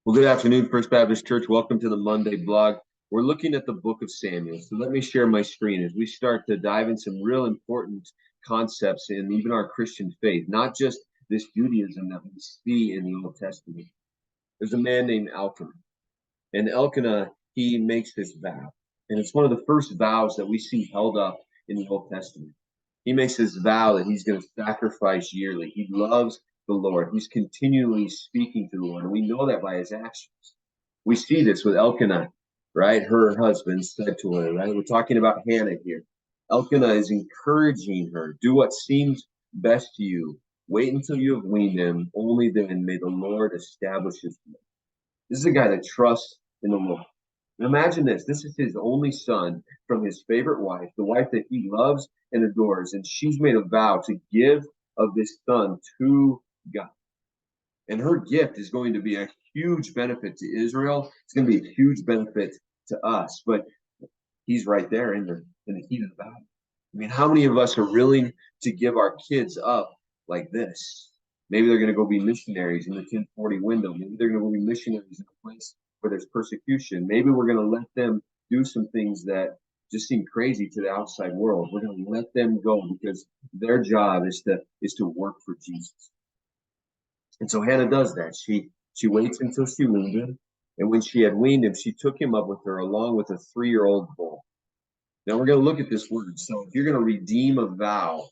Well, good afternoon, First Baptist Church. Welcome to the Monday blog. We're looking at the book of Samuel. So let me share my screen as we start to dive in some real important concepts in even our Christian faith, not just this Judaism that we see in the Old Testament. There's a man named Elkanah, and Elkanah, he makes this vow. And it's one of the first vows that we see held up in the Old Testament. He makes this vow that he's going to sacrifice yearly. He loves the Lord. He's continually speaking to the Lord. And we know that by his actions. We see this with Elkanah, right? Her husband said to her, right? We're talking about Hannah here. Elkanah is encouraging her. Do what seems best to you. Wait until you have weaned him. Only then may the Lord establish his will. This is a guy that trusts in the Lord. Imagine this. This is his only son from his favorite wife, the wife that he loves and adores. And she's made a vow to give of this son to God. And her gift is going to be a huge benefit to Israel. It's going to be a huge benefit to us. But he's right there in the heat of the battle. I mean, how many of us are willing to give our kids up like this? Maybe they're going to go be missionaries in the 1040 window. Maybe they're going to go be missionaries in a place where there's persecution. Maybe we're going to let them do some things that just seem crazy to the outside world. We're going to let them go because their job is to work for Jesus. And so Hannah does that. She waits until she weaned him. And when she had weaned him, she took him up with her along with a 3-year-old bull. Now we're going to look at this word. So if you're going to redeem a vow,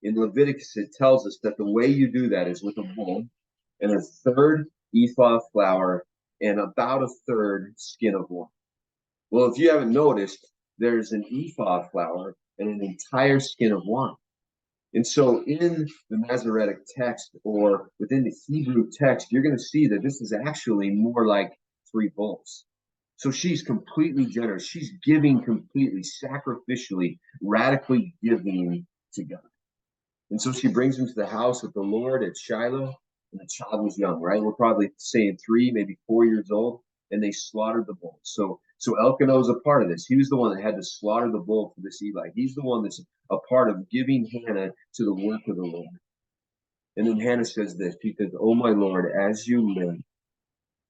in Leviticus, it tells us that the way you do that is with a bull and a third ephah of flour and about a third skin of wine. Well, if you haven't noticed, there's an ephah of flour and an entire skin of wine. And so in the Masoretic text or within the Hebrew text, you're going to see that this is actually more like 3 bulls. So she's completely generous. She's giving completely, sacrificially, radically giving to God. And so she brings him to the house of the Lord at Shiloh, and the child was young, right? We're probably saying 3, maybe 4 years old, and they slaughtered the bull. So Elkanah was a part of this. He was the one that had to slaughter the bull for this Eli. He's the one that's a part of giving Hannah to the work of the Lord. And then Hannah says this. She says, "Oh, my Lord, as you live,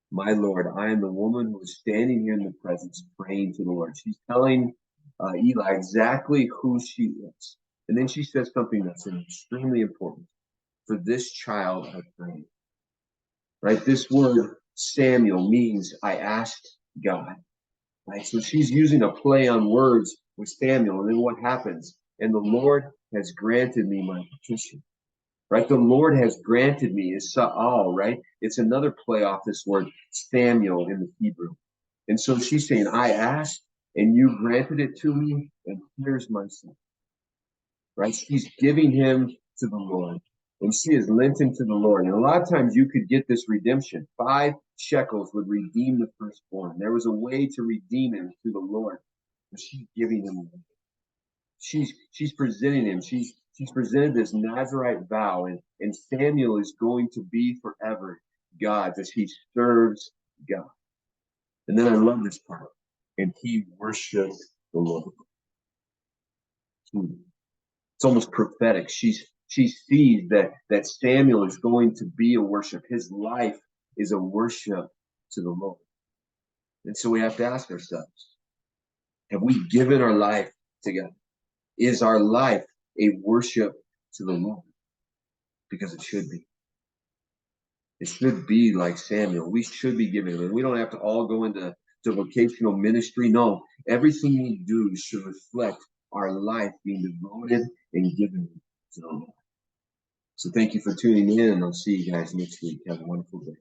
my Lord, I am the woman who is standing here in the presence praying to the Lord." She's telling Eli exactly who she is. And then she says something that's extremely important. For this child I prayed. Right? This word Samuel means I asked God. Right? So she's using a play on words with Samuel. And then what happens? And the Lord has granted me my petition. Right? The Lord has granted me is Sa'al, right? It's another play off this word Samuel in the Hebrew. And so she's saying, I asked and you granted it to me, and here's my son. Right? She's giving him to the Lord. And she is lent him to the Lord. And a lot of times you could get this redemption. 5 shekels would redeem the firstborn. There was a way to redeem him to the Lord. But she's giving him away. She's presenting him. She's presented this Nazirite vow. And Samuel is going to be forever God's as he serves God. And then I love this part. And he worshiped the Lord. It's almost prophetic. She sees that Samuel is going to be a worship. His life is a worship to the Lord. And so we have to ask ourselves, have we given our life to God? Is our life a worship to the Lord? Because it should be. It should be like Samuel. We should be giving him. We don't have to all go into vocational ministry. No, everything we do should reflect our life being devoted and given to the Lord. So thank you for tuning in, and I'll see you guys next week. Have a wonderful day.